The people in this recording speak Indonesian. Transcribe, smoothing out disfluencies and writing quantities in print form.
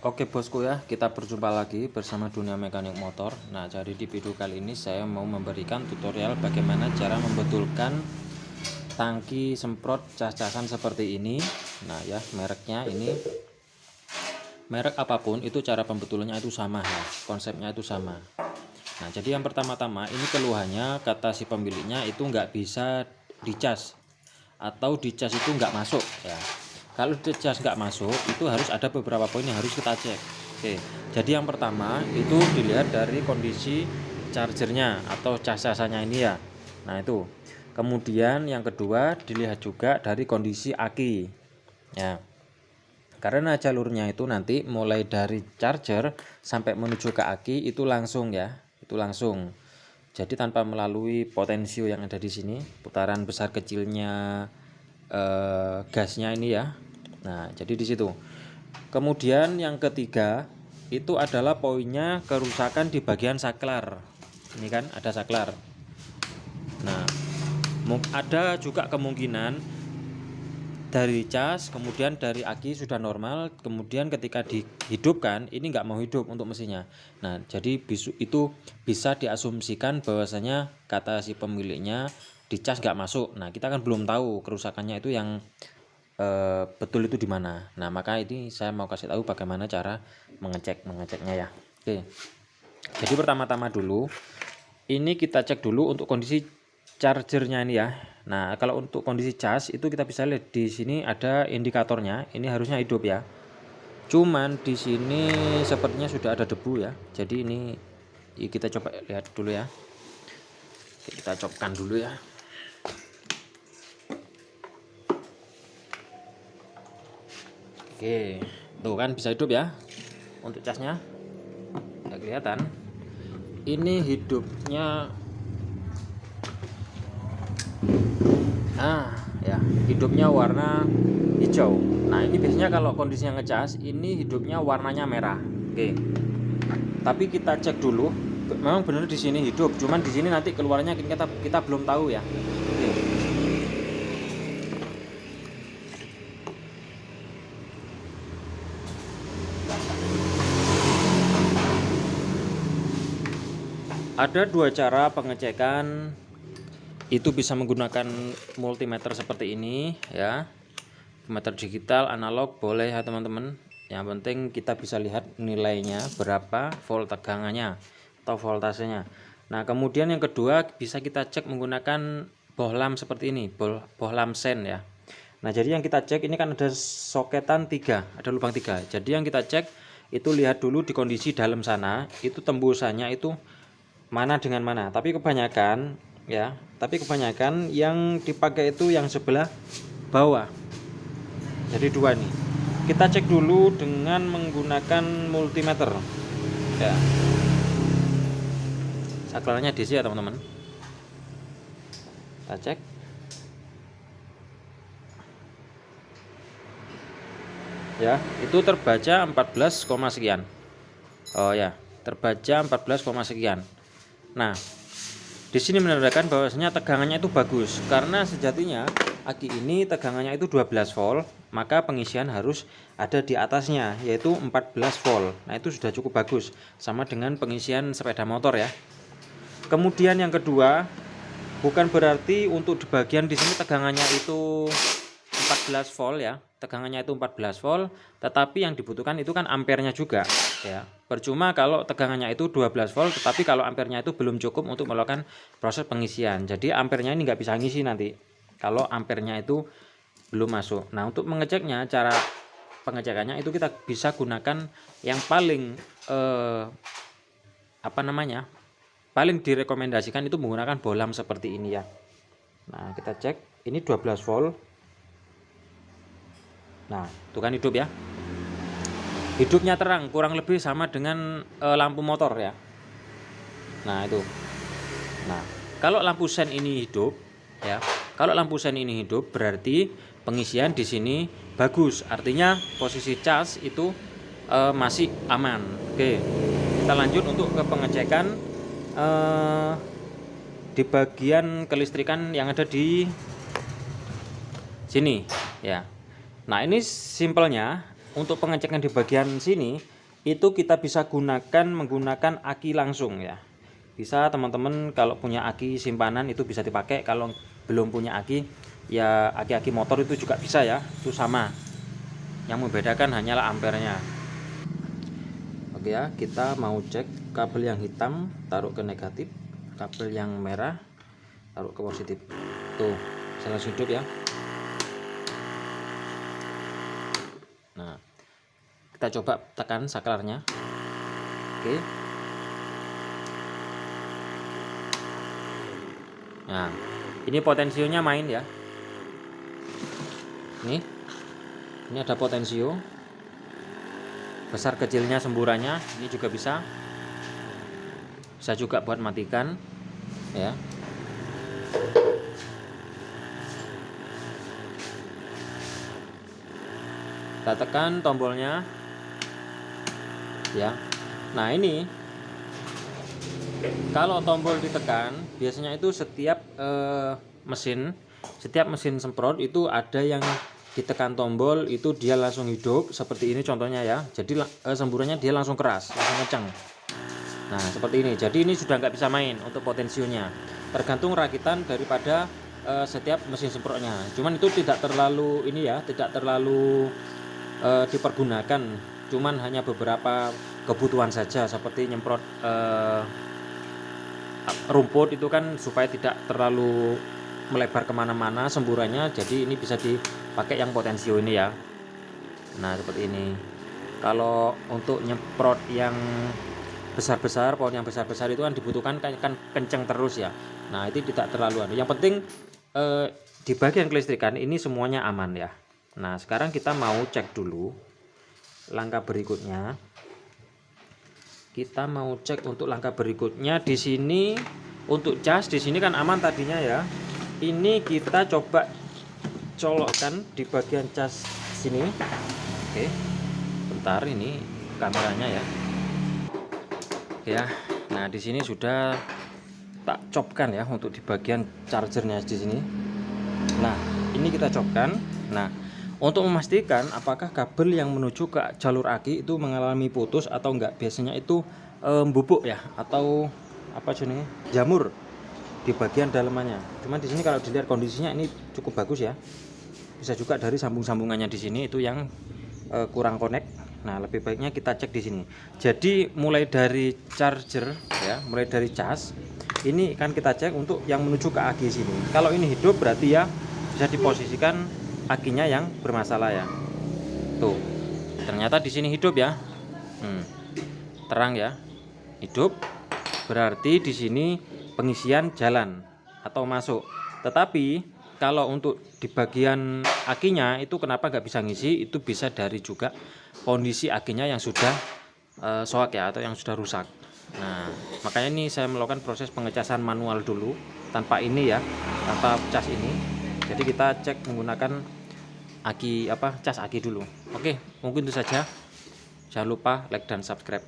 Oke bosku ya, kita berjumpa lagi bersama Dunia Mekanik Motor. Nah, jadi di video kali ini saya mau memberikan tutorial bagaimana cara membetulkan tangki semprot cas-casan seperti ini. Nah ya, mereknya ini, merek apapun itu cara pembetulannya itu sama ya, konsepnya itu sama. Nah, jadi yang pertama-tama ini keluhannya kata si pemiliknya itu nggak bisa dicas atau dicas itu nggak masuk ya. Kalau dicas nggak masuk itu harus ada beberapa poin yang harus kita cek. Oke, jadi yang pertama itu dilihat dari kondisi chargernya atau cas-casannya ini ya. Nah itu, kemudian yang kedua dilihat juga dari kondisi aki ya, karena jalurnya itu nanti mulai dari charger sampai menuju ke aki itu langsung ya, itu langsung. Jadi tanpa melalui potensio yang ada di sini, putaran besar kecilnya gasnya ini ya. Nah, jadi di situ. Kemudian yang ketiga itu adalah poinnya kerusakan di bagian saklar. Ini kan ada saklar. Nah, ada juga kemungkinan dari cas, kemudian dari aki sudah normal, kemudian ketika dihidupkan ini nggak mau hidup untuk mesinnya. Nah, jadi itu bisa diasumsikan bahwasanya kata si pemiliknya di cas nggak masuk. Nah, kita kan belum tahu kerusakannya itu yang betul itu di mana. Nah, maka ini saya mau kasih tahu bagaimana cara mengeceknya ya. Oke. Jadi pertama-tama dulu ini kita cek dulu untuk kondisi chargernya ini ya. Nah, kalau untuk kondisi cas itu kita bisa lihat di sini ada indikatornya. Ini harusnya hidup ya. Cuman di sini sepertinya sudah ada debu ya. Jadi ini kita coba lihat dulu ya. Kita copkan dulu ya. Oke, tuh kan bisa hidup ya. Untuk casnya nggak kelihatan. Ini hidupnya, nah ya, hidupnya warna hijau. Nah, ini biasanya kalau kondisinya ngecas ini hidupnya warnanya merah. Oke, tapi kita cek dulu, memang benar di sini hidup, cuman di sini nanti keluarnya kita belum tahu ya. Oke. Ada dua cara pengecekan, itu bisa menggunakan multimeter seperti ini ya, meter digital, analog boleh ya teman-teman. Yang penting kita bisa lihat nilainya berapa volt tegangannya atau voltasenya. Nah, kemudian yang kedua bisa kita cek menggunakan bohlam seperti ini, bohlam sen ya. Nah, jadi yang kita cek ini kan ada soketan 3, ada lubang 3. Jadi yang kita cek itu lihat dulu di kondisi dalam sana itu tembusannya itu mana dengan mana. Tapi kebanyakan yang dipakai itu yang sebelah bawah. Jadi dua nih. Kita cek dulu dengan menggunakan multimeter. Ya. Saklarnya DC ya teman-teman. Kita cek. Ya, itu terbaca 14, sekian. Oh ya, terbaca 14, sekian. Nah, di sini menandakan bahwasanya tegangannya itu bagus, karena sejatinya aki ini tegangannya itu 12 volt, maka pengisian harus ada di atasnya yaitu 14 volt. Nah, itu sudah cukup bagus, sama dengan pengisian sepeda motor ya. Kemudian yang kedua, bukan berarti untuk di bagian di sini tegangannya itu 14 volt ya. Tegangannya itu 14 volt, tetapi yang dibutuhkan itu kan ampernya juga ya. Percuma kalau tegangannya itu 12 volt, tetapi kalau ampernya itu belum cukup untuk melakukan proses pengisian. Jadi ampernya ini nggak bisa ngisi nanti kalau ampernya itu belum masuk. Nah, untuk mengeceknya, cara pengecekannya itu kita bisa gunakan yang paling paling direkomendasikan itu menggunakan bohlam seperti ini ya. Nah, kita cek ini 12 volt. Nah, itu kan hidup ya. Hidupnya terang, kurang lebih sama dengan lampu motor ya. Nah, itu. Nah, kalau lampu sen ini hidup ya. Kalau lampu sen ini hidup berarti pengisian di sini bagus. Artinya posisi cas itu masih aman. Oke. Kita lanjut untuk ke pengecekan di bagian kelistrikan yang ada di sini ya. Nah, ini simpelnya untuk pengecekan di bagian sini itu kita bisa menggunakan aki langsung ya. Bisa teman-teman kalau punya aki simpanan itu bisa dipakai, kalau belum punya aki ya aki-aki motor itu juga bisa ya, itu sama. Yang membedakan hanyalah ampernya. Oke ya, kita mau cek kabel yang hitam taruh ke negatif, kabel yang merah taruh ke positif. Tuh, saya langsung hidup ya. Nah, kita coba tekan saklarnya. Oke. Nah, ini potensionya main ya. Ini ada potensio. Besar kecilnya semburannya ini juga bisa. Bisa juga buat matikan ya. Kita tekan tombolnya ya. Nah, ini kalau tombol ditekan biasanya itu setiap mesin semprot itu ada yang ditekan tombol itu dia langsung hidup seperti ini contohnya ya. Jadi semburannya dia langsung keras, langsung kencang. Nah, seperti ini. Jadi ini sudah nggak bisa main untuk potensionya. Tergantung rakitan daripada setiap mesin semprotnya. Cuman itu tidak terlalu tidak terlalu dipergunakan. Cuman hanya beberapa kebutuhan saja seperti nyemprot rumput itu kan supaya tidak terlalu melebar kemana-mana semburannya, jadi ini bisa dipakai yang potensio ini ya. Nah, seperti ini. Kalau untuk nyemprot yang besar-besar, pohon yang besar-besar itu kan dibutuhkan kan kenceng terus ya. Nah, itu tidak terlalu yang penting di bagian kelistrikan ini semuanya aman ya. Nah, sekarang kita mau cek dulu langkah berikutnya. Kita mau cek untuk langkah berikutnya di sini untuk cas di sini kan aman tadinya ya. Ini kita coba colokkan di bagian cas sini. Oke. Bentar, ini kameranya ya. Oke ya. Nah, di sini sudah tak copkan ya untuk di bagian chargernya di sini. Nah, ini kita copkan. Nah, untuk memastikan apakah kabel yang menuju ke jalur aki itu mengalami putus atau enggak, biasanya itu bubuk ya atau apa jenisnya jamur di bagian dalamannya. Cuman di sini kalau dilihat kondisinya ini cukup bagus ya. Bisa juga dari sambung-sambungannya di sini itu yang kurang connect. Nah, lebih baiknya kita cek di sini. Jadi mulai dari charger ya, mulai dari cas ini kan kita cek untuk yang menuju ke aki sini. Kalau ini hidup berarti ya bisa diposisikan akinya yang bermasalah ya. Tuh, ternyata di sini hidup ya. Terang ya, hidup. Berarti di sini pengisian jalan atau masuk. Tetapi kalau untuk di bagian akinya itu kenapa nggak bisa ngisi? Itu bisa dari juga kondisi akinya yang sudah soak ya atau yang sudah rusak. Nah, makanya ini saya melakukan proses pengecasan manual dulu tanpa ini ya, tanpa cas ini. Jadi kita cek menggunakan aki cas aki dulu. Oke, mungkin itu saja. Jangan lupa like dan subscribe.